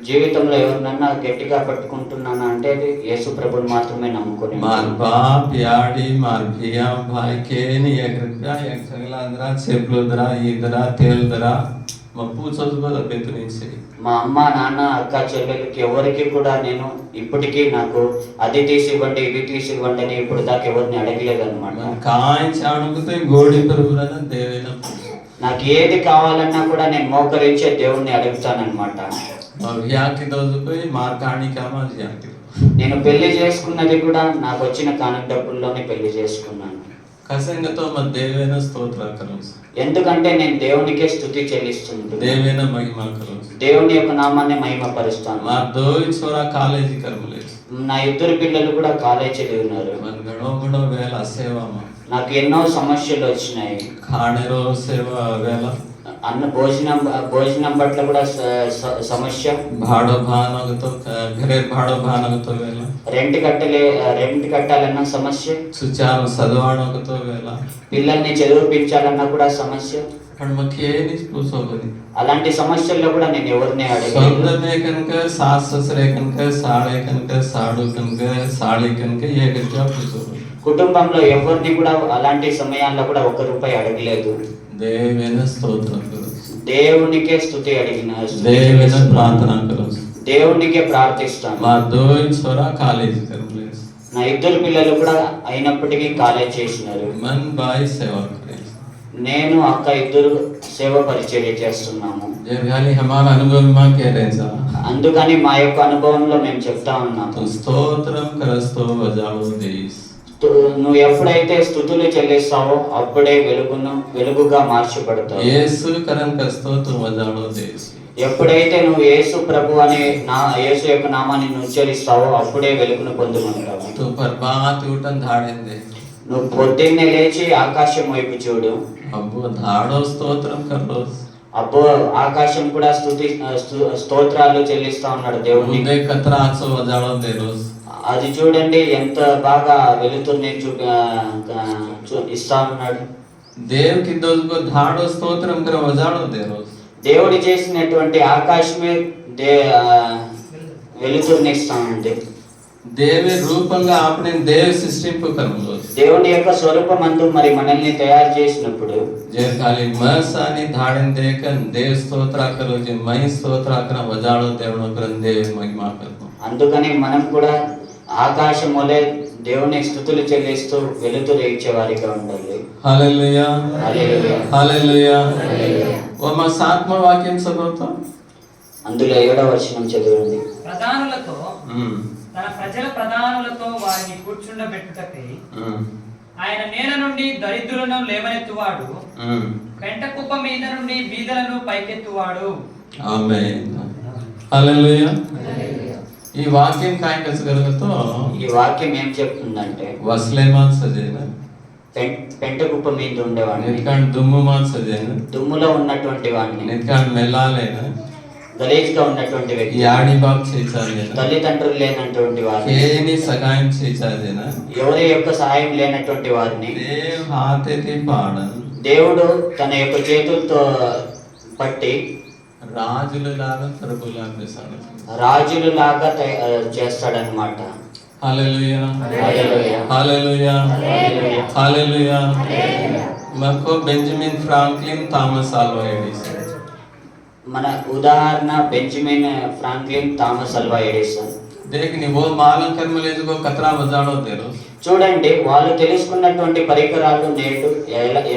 జీవితంలో ఎవరినన్నా గట్టిగా పట్టుకుంటున్నాను అంటే అది యేసు ప్రభుని మాత్రమే నమ్ముకొని. मार बाप याडी मार भिया भाई केनी एक सगला अंदरा सेप्लोदरा इदरा तेलदरा మా పూచొచ్చు కూడా అభ్యర్థునించి మా అమ్మ నాన్న అక్క చెల్లెలకి ఎవరికి కూడా నేను ఇప్పటికీ నాకు అది తీసివ్వండి ఇది తీసివ్వండి అని ఇప్పుడు దాకా ఎవరిని అడగలేదన్నమాట. కాయించాడుకుతే గోడి పరుగులన దేవేన నాకు ఏది కావాలన్నా కూడా నేను మోకరించే దేవుణ్ణి అడుగుతానన్నమాట. యాకి దోజుపోయి మార్కాణి కామాలి యాకి నేను పెళ్లి చేసుకున్నది కూడా నాకు వచ్చిన కానుక డబ్బుల్లోనే పెళ్లి చేసుకున్నాను. కసంగతో మా దేవేన స్తోత్ర కరోస్ ఎందుకంటే నేను దేవునికే స్తుతి చెల్లిస్తుంటాను. దేవేన మహిమ కరోస్ దేవుని యొక్క నామాన్ని మహిమపరుస్తాను. మా దోయి చోరా కాలేజీ కర్మలే నా ఇద్దరు పిల్లలు కూడా కాలేజ్ చదివినారు. మన గడో వేళ సేవమ్మ నాకు ఎన్నో సమస్యలు వచ్చినాయి. ఖాణేరో సేవ వేళ అన్న భోజనం పట్ల కూడా సమస్య. భాడో భానగతో घरे भाड़ो भानगतो वेला రెంట్ కట్టాలన్న సమస్య. సుచారు చదవాడగతో వేళ పిల్లల్ని చదివించాలన్నా కూడా సమస్య. మకేని పూసోబది అలాంటి సమస్యల్లో కూడా నేను ఎవరిని అడగలేదు. సొంతమే కనుక సాస్ ససరే కనుక సాడే కనుక సాడు కనుక సాళి కనుక ఏ గట్టిగా పూసోబది. కుటుంబంలో ఎవరిని కూడా అలాంటి సమయాల్లో కూడా ₹1 అడగలేదు. దేవేన స్తోత్రం దేవునికే స్తుతి అడిగిన దేవేన ప్రార్థన కరోస్ దేవునికే ప్రార్థిస్తాను. మా దోయి చోరా కాలేజీ కర్మలే నా ఇద్దరు పిల్లలు కూడా అయినప్పటికీ కాలేజ్ చేసినారు. మన్ బాయ్ సేవ కరే నేను అక్క ఇద్దరు సేవ పరిచర్య చేస్తున్నాము. జర్గాలి హమారా అనుభవం మా కేరేసా అందుకని మా యొక్క అనుభవంలో మేము చెప్తా ఉన్నాము. స్తోత్రం కరస్తో వజావు దేస్ నువ్వు ఎప్పుడైతే స్తుతులు చెల్లిస్తావో అప్పుడే వెలుగుగా మార్చబడతావు. యేసు కరన్ కస్తో తు వజావు దేస్ ఎప్పుడైతే నువ్వు యేసు ప్రభు అనే యేసు యొక్క నామాన్ని ఉచ్చరిస్తావో అప్పుడే వెలుగును పొందుకుంటావు. తు పర్బాత్ ఉటన్ ధాడెందే నువ్వు పొద్దున్నే లేచి ఆకాశం వైపు చూడు. అబ్బో ధాడో స్తోత్రం కరోస్ అబ్బో ఆకాశం కూడా స్తోత్రాలు చెల్లిస్తా ఉన్నాడు దేవుని. ముందే కత్రా ఆచో వజావు దేరోస్ అది చూడండి ఎంత బాగా వెలుతుర్ని ఇస్తా ఉన్నాడు. దేవ్ కి దోజుకో ధాడో స్తోత్రం కర వజావు దేరోస్ దేవుడు చేసినటువంటి ఆకాశమే వెలుతుర్ని ఇస్తా ఉంది. దేవి రూపంగా ఆపనే దేవ్ సృష్టింపు కర్మలో దేవుని యొక్క స్వరూపమందు మరి మనల్ని తయారు చేసినప్పుడు जे खाली मसानी धाड़न देखन देव स्तोत्रा करो जे मई स्तोत्रा करा वजाड़ो देवनो करन देव महिमा करो. అందుకని మనం కూడా ఆకాశములే దేవుని స్తుతులు చెల్లిస్తూ వెలుతురు ఇచ్చే వారిగా ఉండాలి. హల్లెలూయా హల్లెలూయా హల్లెలూయా. ఓ మా సాత్మ వాక్యం చదువుతా అందులో 7వ వచనం చదవండి. ప్రధానులతో తన ప్రజల ప్రధానులతో వారిని కూర్చుండబెట్టుటకై ఆయన నేల నుండి దరిద్రులను లేవనెత్తువాడు, పెంట కుప్ప మీద నుండి బీదలను పైకెత్తువాడు. ఆమేన్ హల్లెలూయా. ఈ వాక్యం काय కసగలతో ఈ వాక్యం ఏం చెప్తుందంటే వస్లేమాన్ సజేన పెంట కుప్ప మీద ఉండేవాడిని, నిత్కాన్ దుమ్ముమాన్ సజేన దుమ్ములో ఉన్నటువంటి వాడిని, నిత్కాన్ మెల్లాలేన గలీజ్గా ఉన్నటువంటి వ్యక్తి, యాడి బాబ్ చేచాలేన తల్లిదండ్రులు లేనటువంటి వారిని, కేని సహాయం చేచాలేన ఎవరి యొక్క సహాయం లేనటువంటి వారిని దేవ్ హాతేతి పాడన్ దేవుడు తన యొక్క చేతులతో పట్టి రాజులలాగా ప్రభులాగా చేశాడు. రాజులలాగా చేస్తాడన్నమాట. Hallelujah hallelujah hallelujah hallelujah hallelujah. మకో Benjamin Franklin Thomas Alva Edison. మన ఉదాహరణ Benjamin Franklin Thomas Alva Edison. देखनी वो मालूम कर्म ले जो कतरा वजाड़ो तेरो చూడండి వాళ్ళు తెలుసుకున్నటువంటి పరికరాలు నేడు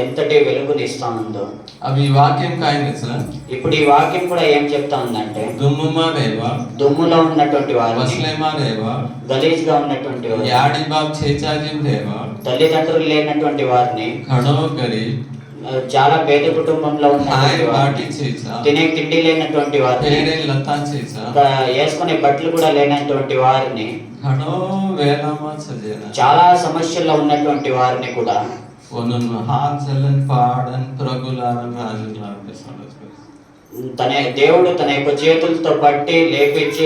ఎంతటి వెలుగునిస్తా ఉందో. అవి వాక్యం కాయని ఇప్పుడు ఈ వాక్యం కూడా ఏం చెప్తా ఉందంటే దుమ్ముమా రేవా దుమ్ములో ఉన్నటువంటి వారిని, వస్లేమా రేవా గలీజ్ గా ఉన్నటువంటి వారిని, యాడి బాబ్ చేచాజిన్ రేవా తల్లిదండ్రులు లేనటువంటి వారిని, ఖడో గరీబ్ చాలా పేద కుటుంబంలో ఉన్నటువంటి వాటి వారిని, తినే తిండి లేనటువంటి వారిని, లతా చేచా వేసుకునే బట్టలు కూడా లేనటువంటి వారిని, ఖడో వేలామా సజేనా చాలా సమస్యల్లో ఉన్నటువంటి వారిని కూడా ఒనన్ హాత్ జలన్ పాడన్ ప్రగులారన్ రాజులాగా దేవుడు తన యొక్క చేతులతో పట్టి లేపించి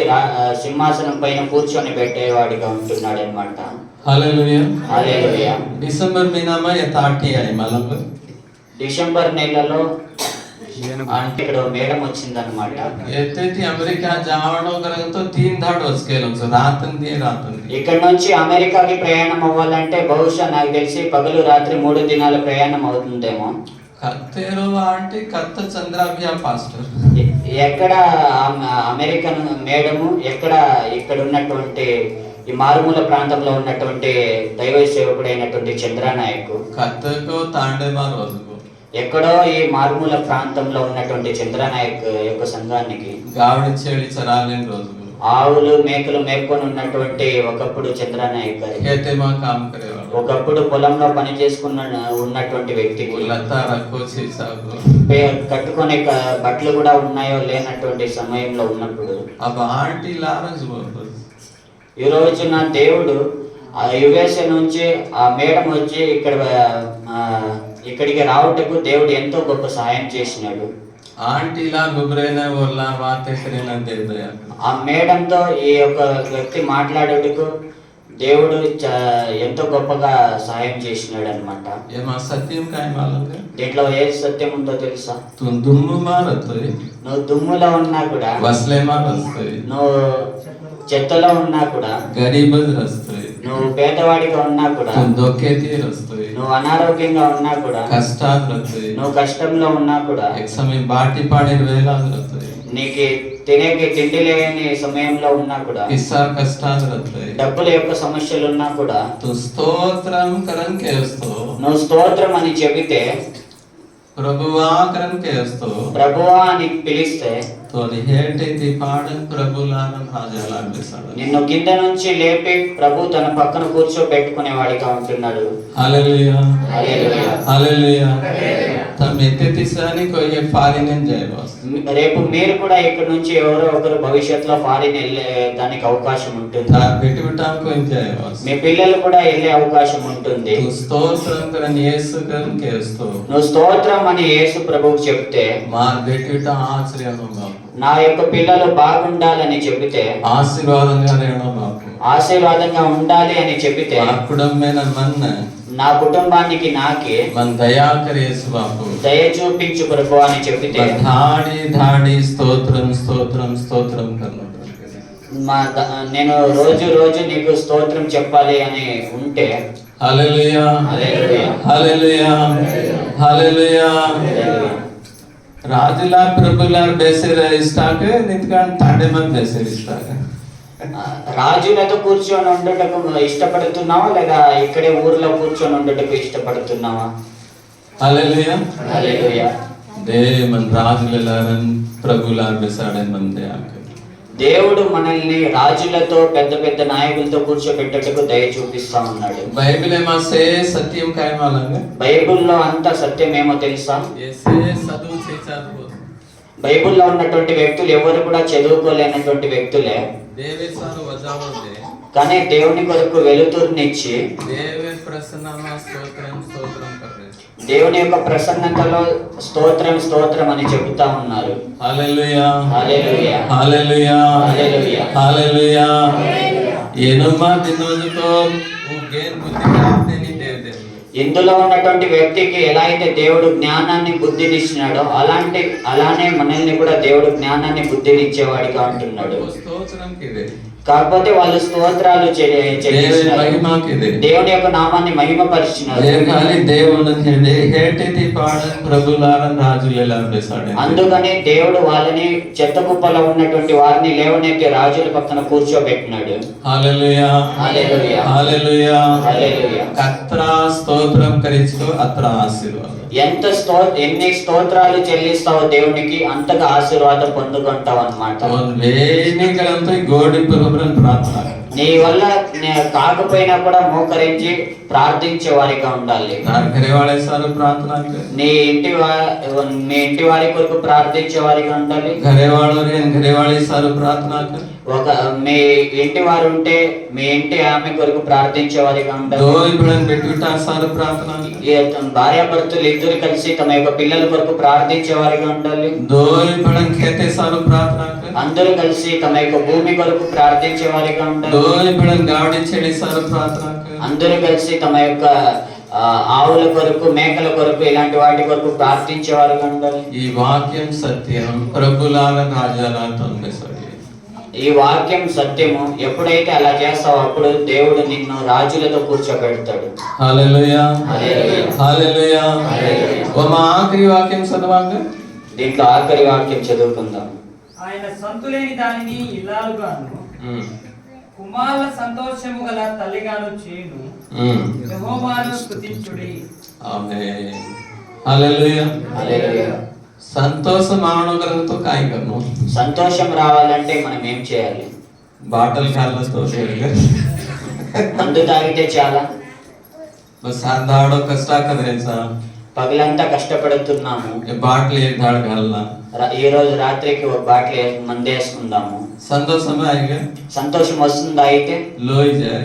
సింహాసనం పైన కూర్చొని పెట్టేవాడిగా ఉంటున్నాడు అనమాట. हालेलुया. హల్లెలూయా. डिसेंबर महीना में ये ताटी आई मालूम है? డిసెంబర్ నెలలో అంటే ఇక్కడ మేడం వచ్చిందనమాట. ఎత్తేటి అమెరికా జావడం కనుక 3 దాటి వచ్చేలం సో రాత్రి ఇక్కడ నుంచి అమెరికాకి ప్రయాణం అవ్వాలంటే బహుశా నాకు తెలిసి పగలు రాత్రి 3 దినాల ప్రయాణం అవుతుందేమో. కత్తేరు అంటే కత్త చంద్రాభ్య పాస్టర్ ఎక్కడ అమెరికన్ మేడము, ఎక్కడ ఇక్కడ ఉన్నటువంటి ఈ మారుమూల ప్రాంతంలో ఉన్నటువంటి దైవ సేవకుడైనటువంటి చంద్రనాయకు కత్తకు తాండేమార్ రోజుకు ఎక్కడో ఈ మారుమూల ప్రాంతంలో ఉన్నటువంటి చంద్రనాయక్ యొక్క సంఘానికి గావడి చెడి చరాలేని రోజుకు ఆవులు మేకలు మేపుకొని ఉన్నటువంటి ఒకప్పుడు చంద్రనాయక్ గారి ఖేతేమా కామ్ కరేవాడు. ఒకప్పుడు పొలంలో పని చేసుకున్న ఉన్నటువంటి వ్యక్తికి లతా రకోసి సాగు కట్టుకునే బట్టలు కూడా ఉన్నాయో లేనటువంటి సమయంలో ఉన్నప్పుడు అబ్బ ఆంటీ లారెన్స్ బోల్ ఈ రోజున దేవుడు ఆ యుఎస్ఏ నుంచి ఆ మేడం వచ్చి ఇక్కడికి రావటకు దేవుడు ఎంతో గొప్ప సహాయం చేసినాడు. ఆంటీలా గుబ్రేనా వల్ల వాతేకరేనా దేదయ ఆ మేడంతో ఈ యొక్క వ్యక్తి మాట్లాడేటకు దేవుడు ఎంతో గొప్పగా సహాయం చేసినాడు అనమాట. ఏమా సత్యం కాయ మాలంగా దీంట్లో ఏ సత్యం ఉందో తెలుసా? దుమ్ము మారతోయ్, నువ్వు దుమ్ములో ఉన్నా కూడా, వస్లే మారస్తోయ్, నువ్వు చెత్తలో ఉన్నా కూడా, గరీబ్ రస్తోయ్, నువ్వు పేదవాడిగా ఉన్నా కూడా, దొక్కేతి రస్తోయ్, నువ్వు అనారోగ్యంగా ఉన్నా కూడా, కష్టాలు రస్తోయ్, నువ్వు కష్టంలో ఉన్నా కూడా, एक समय बाटी पाड़े वेलाल रतोय, నీకు తినేకి తిండి లేని సమయంలో ఉన్నా కూడా, किस्सा कष्टाल रतोय, డబ్బుల యొక్క సమస్యలు ఉన్నా కూడా, तो स्तोत्रम करन केस्तो, నువ్వు స్తోత్రం అని చెబితే, ప్రభువా करन केस्तो, ప్రభువా అని పిలిస్తే, तो निहेटेति पाड़न ప్రభులానం రాజాలా బెసాడు. నిన్ను కింద నుంచి లేపి ప్రభు తన పక్కన కూర్చోబెట్టుకునే వాడిగా ఉంటున్నాడు. Hallelujah hallelujah. हालेलुया. తమ ఎత్తేతిసాని కొయ్యే ఫారిన్ జయవాస్. రేపు మీరు కూడా ఇక్కడ నుంచి ఎవరో ఒకరు భవిష్యత్తులో ఫారిన్ వెళ్ళే దానికి అవకాశం ఉంటుంది. తార్ బెట్టి బిటాం కొయ్య జయవాస్. మీ పిల్లలు కూడా వెళ్ళే అవకాశం ఉంటుంది. తు స్తోత్రం करन యేసు करन केस्तो, నువ్వు స్తోత్రం అని యేసు ప్రభువుకి చెప్తే, మార్ బెట్టి బిటా ఆశ్రయం బాపు, నా యొక్క పిల్లలు బాగుండాలని చెబితే, ఆశీర్వాదంగా రేణో బాపు, ఆశీర్వాదంగా ఉండాలి అని చెబితే, కుటుంబమైన మన్న నా కుటుంబానికి నాకే మన దయాకర యేసు బాపు, దయ చూపించు ప్రభు అని చెబితే, ధాడి ధాడి స్తోత్రం స్తోత్రం స్తోత్రం కర్ణ నేను రోజు రోజు నీకు స్తోత్రం చెప్పాలి అని ఉంటే, హల్లెలూయా హల్లెలూయా. హల్లెలూయా హల్లెలూయా. రాజులా ప్రభులా బేసిర ఇస్తాక నిత్కాన్ తాండే మంది బేసిర ఇస్తాక రాజులతో కూర్చొని ఉండటకు ఇష్టపడుతున్నావా లేదా ఇక్కడే ఊర్లో కూర్చొని ఉండటకు ఇష్టపడుతున్నావా? హల్లెలూయా హల్లెలూయా. మన రాజులారన్ ప్రభులార్ బేసాడే మందే ఆక దేవుడు మనల్ని రాజులతో పెద్ద పెద్ద నాయకులతో కూర్చోబెట్టటకు దయ చూపిస్తా ఉన్నాడు. బైబిల్ ఏమాసే సత్యం కాయమాలంగా బైబిల్లో అంత సత్యం ఏమో తెలుసా? ఏసే చదువు చేచారు. బైబిల్లో ఉన్నటువంటి వ్యక్తులు ఎవరు కూడా చదువుకోలేనటువంటి వ్యక్తులే. దేవేశాలు వజావదే, కానీ దేవుని కొరకు వెలుతురునిచ్చి దేవే ప్రసన్నమా స్తోత్రం స్తోత్రం కర్రే, దేవుని యొక్క ప్రసన్నతలో స్తోత్రం స్తోత్రం అని చెబుతా ఉన్నారు. హల్లెలూయా హల్లెలూయా. Hallelujah hallelujah. హల్లెలూయా. ఏనుమా దినోజుకో ఉగేన్ బుద్ధి ప్రాప్తిని దేవదే, ఇందులో ఉన్నటువంటి వ్యక్తికి ఎలా అయితే దేవుడు జ్ఞానాన్ని బుద్ధినిచ్చినాడో అలానే మనల్ని కూడా దేవుడు జ్ఞానాన్ని బుద్ధినిచ్చేవాడిగా ఉంటున్నాడు. స్తోత్రం కిదే, కాకపోతే వాళ్ళు స్తోత్రాలు చెల్లిస్తున్నారు. మహిమాకిదే, దేవుని యొక్క నామాన్ని మహిమపరిచినారు. దేవకాలి దేవుని హేటితి పాడన్ ప్రభులారన్ రాజులెలా బెసాడే. అందుకని దేవుడు వాళ్ళని చెత్త కుప్పలో ఉన్నటువంటి వారిని లేవనెత్తి రాజుల పక్కన కూర్చోబెట్టినాడు. హల్లెలూయా హల్లెలూయా. హల్లెలూయా. హల్లెలూయా. కత్రా స్తోత్రం కరిచో అత్ర ఆశీర్వాదం. ఎన్ని స్తోత్రాలు చెల్లిస్తావో దేవునికి అంతగా ఆశీర్వాదం పొందుకుంటావు అన్నమాట. వేణికలంతో గోడిపురు बरन प्रार्थना कर నీ వల్ల కాకపోయినా కూడా మోకరించి ప్రార్థించే వారిగా ఉండాలి. तार घरे वाले सारे प्रार्थना कर నీ ఇంటి వారి కొరకు ప్రార్థించే వారిగా ఉండాలి. घरे वालों रे घरे वाले सारे प्रार्थना कर మీ ఇంటి వారు ఉంటే మీ ఇంటి ఆమె కొరకు ప్రార్థించే వారిగా ఉండాలి. दो बहन बेटा सारे प्रार्थना कर భార్యాభర్తలు ఇద్దరు కలిసి తమ యొక్క పిల్లల కొరకు ప్రార్థించే వారిగా ఉండాలి. दो बहन खेते सारे प्रार्थना कर అందరూ కలిసి తమ యొక్క భూమి కొరకు ప్రార్థించే వారిగా ఉండాలి. दो बहन गाड़ी छेड़ी सारे प्रार्थना कर అందరూ కలిసి తమ యొక్క ఆవుల కొరకు మేకల కొరకు ఇలాంటి వాటి కొరకు ప్రార్థించే వారిగా ఉండాలి. ఈ వాక్యం సత్యం ప్రభులాగా రాజాలా తొందరసరి ఈ వాక్యం సత్యము. ఎప్పుడైతే అలా చేస్తావో అప్పుడు దేవుడు నిన్ను రాజులతో కూర్చోబెడతాడు. హల్లెలూయా హల్లెలూయా హల్లెలూయా. మా ఆఖరి వాక్యం చదవండి. దీంట్లో ఆఖరి వాక్యం చదువుకుందాం. ఆయన సంతులేని దానిని ఇల్లాలుగాను కుమారుల సంతోషము గల తల్లిగాను చేయును. యెహోవాను స్తుతించుడి. ఆమేన్. హల్లెలూయా హల్లెలూయా. సంతోషం ఆవడం काय करनो సంతోషం రావాలంటే మనం ఏం చేయాలి? బాటల్ खाल्लं మందు తాగితే చాలా? बस सांधाडो कष्टा करायचा పగలంతా కష్టపడుతున్నాము. బాటలు एक धाड घालना ఈ రోజు రాత్రికి ఒక బాటిల్ మందు వేసుకుందాము. సంతోషం आएगा సంతోషం వస్తుందా? అయితే लोई जाए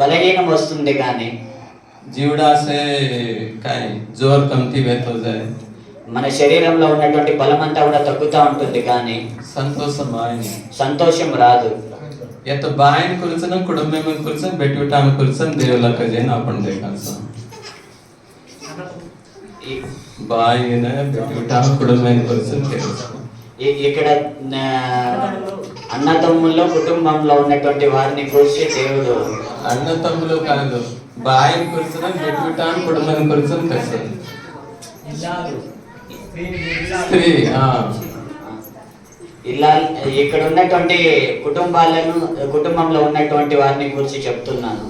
బలహీనం వస్తుంది కానీ जीवड़ा से काय जोर कमती बहतो जाए మన శరీరంలో ఉన్నటువంటి బలం అంతా కూడా తగ్గుతూ ఉంటుంది కానీ సంతోషం आएगा సంతోషం రాదు. या तो बायन कुर्सन कुटुंबे में कुर्सन बेटुटा में कुर्सन देवला का जैन आपण देखासा बायन बेटुटा कुटुंबे में कुर्सन देवसा ఇక్కడ అన్నదమ్ముల్లో కుటుంబంలో ఉన్నటువంటి వారిని కూర్చి దేవుడు అన్న తమ్ములు కాదు బాయన్ కుర్చన బెట్టుటా కుటుంబం కుర్చన కస ఇల్లాలు స్త్రీ ఇలా ఇక్కడ ఉన్నటువంటి కుటుంబంలో ఉన్నటువంటి వారిని గురించి చెప్తున్నాను.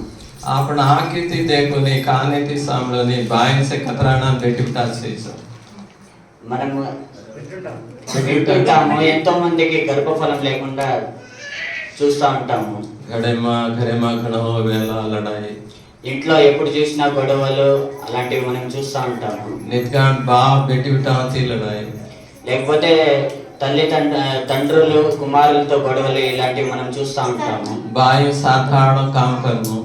आपण आकृति देखोनी कानेति सामलोनी बायन से कतराना बेटुटा చేసా మనము పెట్టుకుంటాము. ఎంతో మందికి గర్భఫలం లేకుండా చూస్తూ ఉంటాము. घरेमा घणो वेला लड़ाई ఇంట్లో ఎప్పుడు చూసినా గొడవలు అలాంటివి మనం చూస్తూ ఉంటాము. नित्यान बाप बेटी उठाती लड़ाई లేకపోతే తండ్రులు కుమారులతో గొడవలు ఇలాంటివి మనం చూస్తూ ఉంటాము. बायु साधारण काम करनो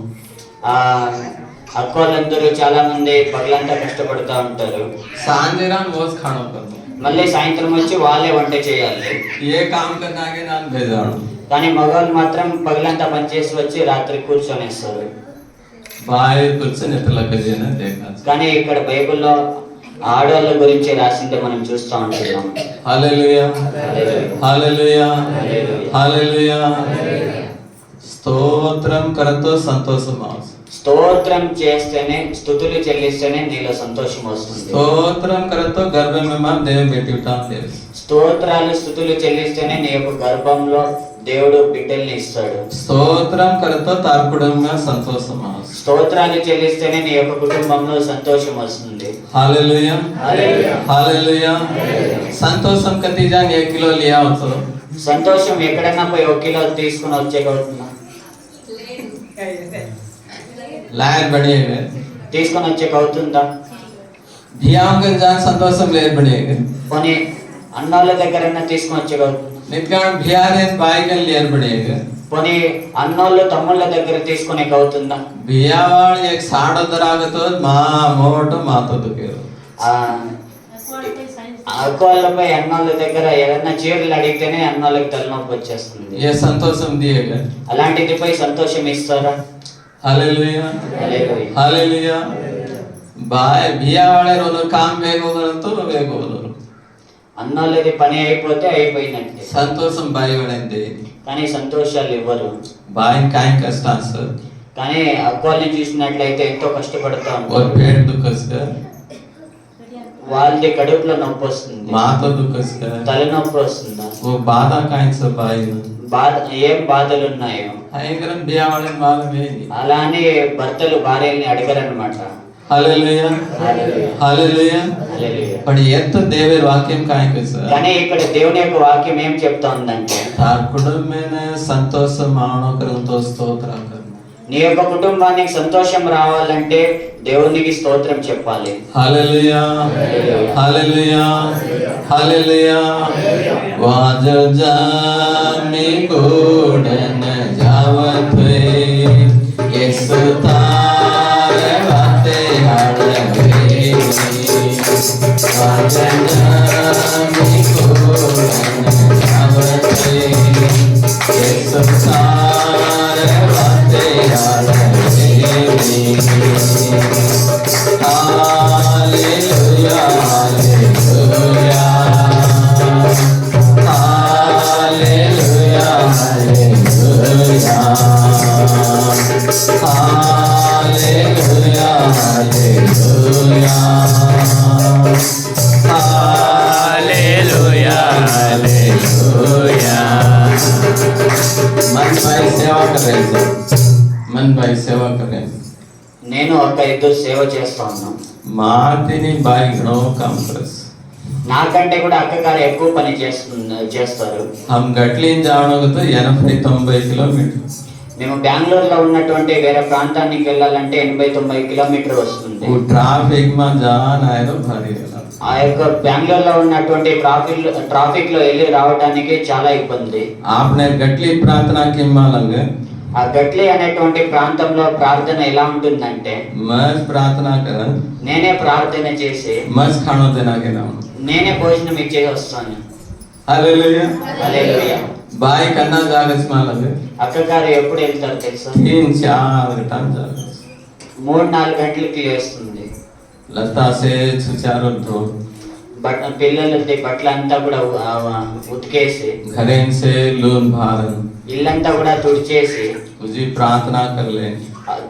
అక్కోళ్ళందరూ చాలా మంది పగలంతా కష్టపడుతూ ఉంటారు. सांजेरान रोज खानो करनो మళ్ళీ సాయంత్రం వచ్చి వాళ్ళే వంట చేయాలి. ये काम करना के नाम भेजानो కానీ మగవాళ్ళు మాత్రం పగలంతా పనిచేసి వచ్చి రాత్రి కూర్చొనేస్తారు. बाय कुर्चन ఎట్లా కజేనా देखा కానీ ఇక్కడ బైబిల్లో ఆడవాళ్ళ గురించి రాసిందే మనం చూస్తూ ఉంటున్నాం. हालेलुया हालेलुया हालेलुया స్తోత్రం करतो సంతోషం అవుతుంది. స్తోత్రం చేస్తేనే స్తుతులు చెల్లిస్తేనే నీలో సంతోషం వస్తుంది. స్తోత్రం करतो गर्भ में मां देव बेटी उठा दे స్తోత్రాలు స్తుతులు చెల్లిస్తేనే నీ యొక్క గర్భంలో దేవుడు బిడ్డల్ని ఇస్తాడు. స్తోత్రం करतो तार कुटुंब में సంతోషం అవుతుంది. స్తోత్రాలు చెల్లిస్తేనే నీ యొక్క కుటుంబంలో సంతోషం వస్తుంది. हालेलुया హల్లెలూయా हालेलुया సంతోషం కతి जान 1 किलो लिया होतो సంతోషం ఎక్కడన్నా పోయి 1 కిలో తీసుకుని వచ్చేకవుతుందా? लायक बनेगा తీసుకొని వచ్చేకవుతుందా? भियांगन जान संतोषम ले बनेगा పోనీ అన్నోళ్ళ దగ్గరన్నా తీసుకొని వచ్చేకవుతుందా? नित्यान भियारे बाइकल लेर बनेगा పోనీ అన్నోళ్ళు తమ్ముళ్ళ దగ్గర తీసుకునేకవుతుందా? भियावाळ एक साडो दरागतो मा मोटो मातो दुकेरो అక్కోళ్ళపై అన్నోళ్ళ దగ్గర ఏదన్నా చీరలు అడిగితేనే అన్నోళ్ళకి తలనొప్పి వచ్చేస్తుంది. ये संतोषम दिएगा అలాంటిది పై సంతోషం ఇస్తారా? हालेलुया హల్లెలూయా हालेलुया बाय भियावाळे रोनो काम वेगो तो वेगो అన్నోళ్ళది పని అయిపోతే అయిపోయినట్టే. సంతోషం బాయి వడండి కానీ సంతోషాలు ఇవ్వరు. బాయిన్ కాయ కష్టాస్ కానీ అక్కోళ్ళని చూసినట్లయితే ఎంతో కష్టపడతా और ఉంటారు. पेट दुखसका వాళ్ళది కడుపులో నొప్పి వస్తుంది, मातो दुखसका తలనొప్పి వస్తుందా? वो बाधा काय सब बाई బాధ ఏం బాధలు ఉన్నాయో हायकरन भियावाळे मालूम है అలానే భర్తలు భార్యల్ని అడగరన్నమాట. हालेलुया హల్లెలూయా हालेलुया హల్లెలూయా. पण येत देवे वाक्यम काय कसं కానీ ఇక్కడ దేవుని యొక్క వాక్యం ఏం చెప్తోందంటే तार कुटुंब में संतोष मानो करूं तो स्तोत्र कर నీ యొక్క కుటుంబానికి సంతోషం రావాలంటే దేవునికి స్తోత్రం చెప్పాలి. हालेलुया हालेलुया हालेलुया वाजल जामी कोडन जावत वे येसु तारे वाते हाडवे वाजल जामी कोडन जावत वे येसु तारे वाते हाडवे Hallelujah, hallelujah, hallelujah, hallelujah, hallelujah, hallelujah, hallelujah. मन भाई सेवा कर रहे थे, मन भाई सेवा कर रहे थे. నేను ఒక ఇద్దరు సేవ చేస్తా ఉన్నాను. మార్టిని బాయ్ घणो काम करस నాకంటే కూడా అక్కగారు ఎక్కువ పని చేస్తారు. हम गटलीन जावणो तो 80-90 కిలోమీటర్. మేము బెంగళూరులో ఉన్నటువంటి వేరే ప్రాంతానికి వెళ్ళాలంటే 80-90 కిలోమీటర్ వస్తుంది. वो ट्रैफिक में जान आयो भारी ఆ యొక్క బెంగళూరులో ఉన్నటువంటి ట్రాఫిక్ లో వెళ్ళి రావడానికి చాలా ఇబ్బంది. आपने गटली प्रार्थना की मालंग ఆ గట్లి అనేటువంటి ప్రాంతంలో ప్రార్థన ఎలా ఉంటుందంటే मस प्रार्थना कर నేనే ప్రార్థన చేసి मस खानो देना के नाम నేనే భోజనం ఇచ్చే వస్తాను. Hallelujah hallelujah. बाई करना जागस मालंग అక్కగారు ఎప్పుడు వెళ్తారు తెలుసా? 3-4 घंटा जागस 3-4 గంటలకి లేస్తుంది. लता से सुचारो धो పిల్లలది బట్టలంతా కూడా ఉతికేసి घरेन से लून भारन ఇల్లంతా కూడా తుడిచేసి तुझी प्रार्थना कर ले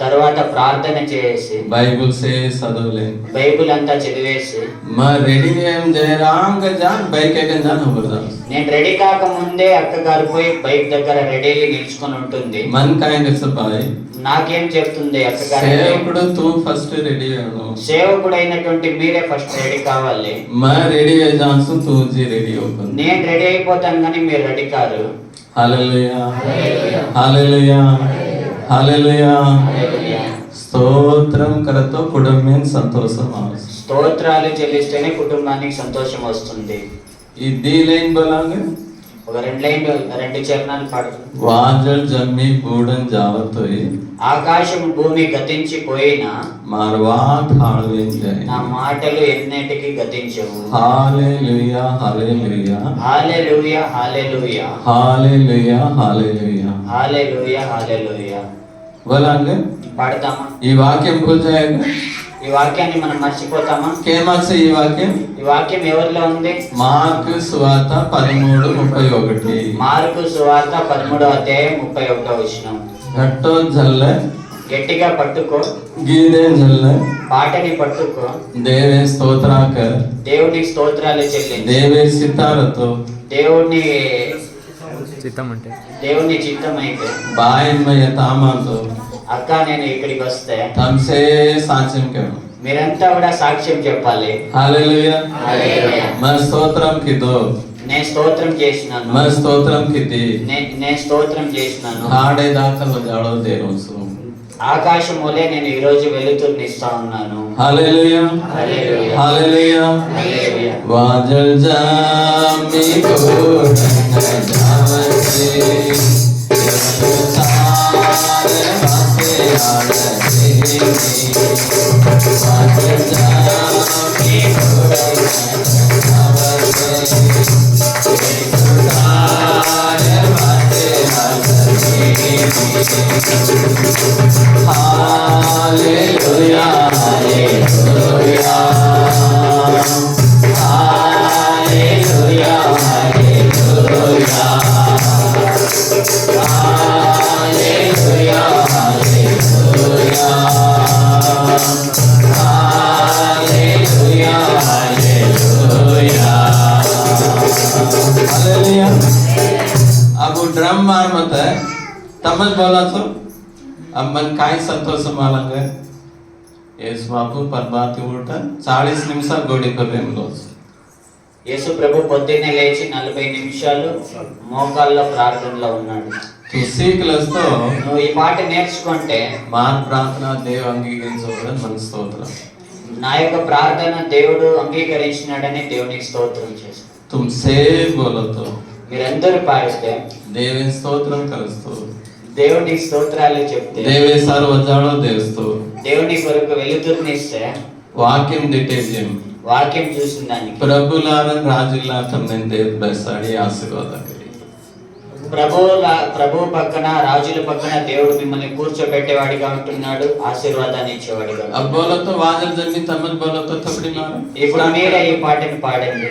తర్వాత ప్రార్థన చేసి बाइबल से सदव ले బైబిల్ అంతా చదివేసి मैं रेडी में जयराम का जान बाइक के जान हो बरदा నేను రెడీ కాక ముందే అక్కగారు పోయి బైక్ దగ్గర రెడీగా నిల్చుకొని ఉంటుంది. मन काएंगे सब भाई నాకేం చెప్తుంది అక్కగారు? సేవకుడు तू फर्स्ट रेडी हो సేవకుడు అయినటువంటి మీరే ఫస్ట్ రెడీ కావాలి. मैं रेडी है जानसु तू जी रेडी हो నేను రెడీ అయిపోతాను కానీ మీరు ready car. Hallelujah hallelujah hallelujah స్తోత్రం करतो కుటుంబం సంతోషం आवस స్తోత్రాలు చెల్లిస్తేనే కుటుంబానికి సంతోషం వస్తుంది. ఈ दी लाइन बोलांगे ఒక రెండు చరణాలు పాడుతుంది. వాజల్ జమ్మి బూడన్ జావతోయి ఆకాశం భూమి గతించిపోయినా మార్వా ఠాళవేం జై నా మాటలు ఎన్నిటికి గతించవు. Hallelujah hallelujah hallelujah hallelujah hallelujah hallelujah hallelujah hallelujah. बोलांगे పాడతామా? ఈ వాక్యం భూల్ जाएगा ఈ వాక్యాన్ని మనం మర్చిపోతామా? కేమాసే ఈ వాక్యం ఈ వాక్యం ఎవరిలో ఉంది? మార్కు సువార్త 13:31 మార్కు సువార్త 13:31 घट्टो झल्ले గట్టిగా పట్టుకో, गीते झल्ले పాటని పట్టుకో, देवे स्तोत्रा कर దేవుని స్తోత్రాలు చెల్లించు. देवे सितारतो దేవుని చిత్తం అంటే దేవుని చిత్తం అయితే बाइन में यतामातो అక్క నేను ఇక్కడికి వస్తే तमसे साचिम करो మీరంతా కూడా సాక్ష్యం చెప్పాలి. Hallelujah hallelujah. मैं स्तोत्रम की दो నేను స్తోత్రం చేసినాను, मैं स्तोत्रम की दी నేను స్తోత్రం చేసినాను. हाड़े दाखल जाड़ो दे रोसु ఆకాశం వలె నేను ఈ రోజు వెలుతురునిస్తా ఉన్నాను. Hallelujah hallelujah. Hallelujah hallelujah. वाजल जामी कोडन जावते सारे वाते आड़े वाजल जामी कोडन जावते सारे वाते आड़े hallelujah hallelujah hallelujah hallelujah hallelujah hallelujah hallelujah hallelujah hallelujah अब ड्रम मार मत है तमज बोला तो अब मन काय संतोष मालंगे यीशु बापू परबाती उठा 40 निमिषाలు गोड़ी पर रेमलो యేసు ప్రభు పొద్దున్నే లేచి 40 నిమిషాలు మోకాళ్ళలో ప్రార్థనలో ఉన్నాడు. तू सीख लस्तो నువ్వు ఈ మాట నేర్చుకుంటే मान प्रार्थना देव अंगीकరించబడని మన స్తోత్రం. నా యొక్క ప్రార్థన దేవుడు అంగీకరించినాడని దేవునికి స్తోత్రం చేస్తాను. तुम से बोलो तो మీరందరూ పాడితే देवी స్తోత్రం కలుస్తూ దేవునికి స్తోత్రాలు చెప్తే देवे सर्वजाणो देवस्तो దేవుని కొరకు వెలుతురునిస్తే వాక్యం డిటేజియం వాక్యం చూసిన దానికి ప్రభులారన్ రాజులా తమ్మెన్ దేవ్ బెసాడి ఆశీర్వాదకరి ప్రభు పక్కన రాజుల పక్కన దేవుడు మిమ్మల్ని కూర్చోబెట్టేవాడిగా ఉంటున్నాడు, ఆశీర్వాదాన్ని ఇచ్చేవాడిగా. अब बोलो तो वाजल जन्मी तमन बोलो तो थपड़ी मारो. ఇప్పుడు మీరే ఈ పాటను పాడండి.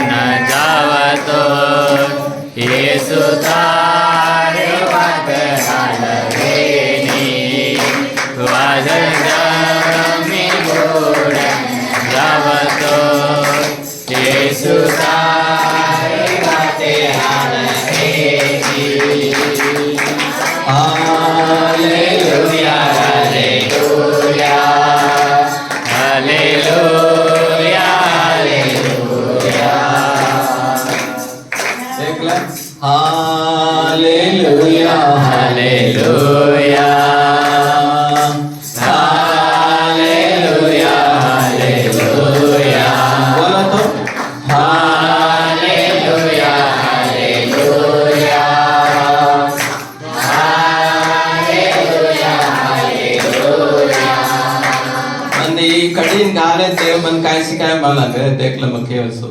न जावतो येसु तारे वदनालवेनी वाजमी गोड जावतो येसु तारे वदनालवेनी hallelujah hallelujah hallelujah hallelujah hallelujah hallelujah hallelujah बोलो तो हालेलुया हालेलुया हालेलुया हालेलुया आणि कठीण गाणे देव मन काय शिकाय मला ग देखलं मग केवसो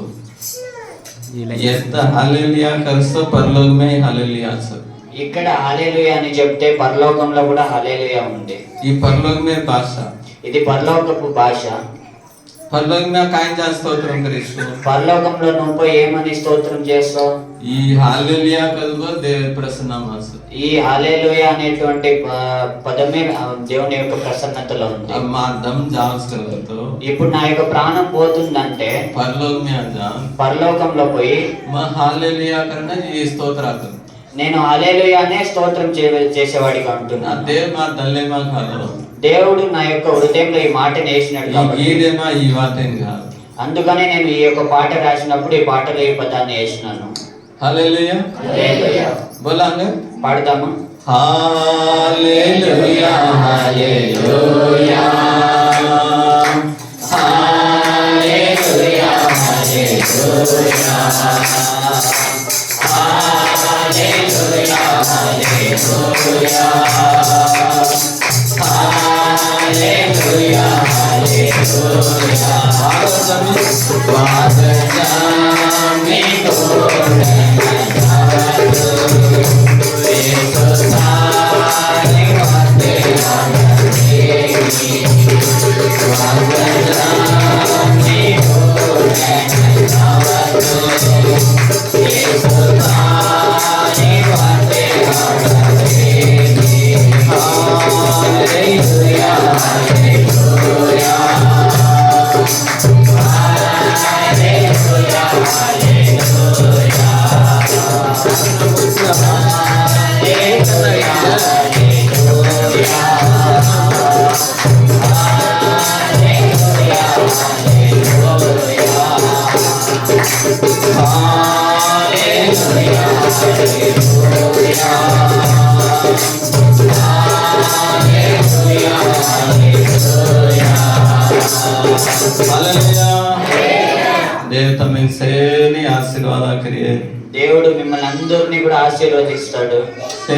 ఎంత హల్లెలూయా కర్సో పరలోక మే హల్లెలూయా అసలు ఇక్కడ హల్లెలూయా అని చెప్తే పరలోకంలో కూడా హల్లెలూయా ఉంది. ఈ పరలోక మే భాష ఇది పరలోకపు భాష. పరలోక మే కాయం చేస్తా స్తోత్రం కరిస్తూ పరలోకంలో నువ్వు పోయి ఏమని స్తోత్రం చేస్తావు? ఈ హల్లెలూయా కదుగో దేవ ప్రసన్నమాస ఈ హల్లెలూయా అనేటువంటి పదమే దేవుని యొక్క ప్రసన్నతలో ఉంది. अब माध्यम जांच करो तो ఇప్పుడు నా యొక్క ప్రాణం పోతుందంటే परलोक में आ जा పరలోకంలో పోయి मैं हालेलुया करना ये स्तोत्र कर నేను హల్లెలూయానే స్తోత్రం చేసేవాడిగా ना ఉంటున్నాను. देव मा दल्ले मा खालो దేవుడు నా యొక్క హృదయంలో ఈ మాటను వేసినాడు ఈ కాబట్టి గీదే మా ఈ వాతెన్ గా అందుకనే నేను ఈ యొక్క పాట రాసినప్పుడు ఈ పాటలో ఈ పదాన్ని వేసినాను. हालेलुया హల్లెలూయా बोलांगे పాడదామా? Hallelujah hallelujah hallelujah hallelujah hallelujah hallelujah hallelujah hallelujah वादजामी దేవుడు మిమ్మల్ని అందరినీ కూడా ఆశీర్వదిస్తాడు. से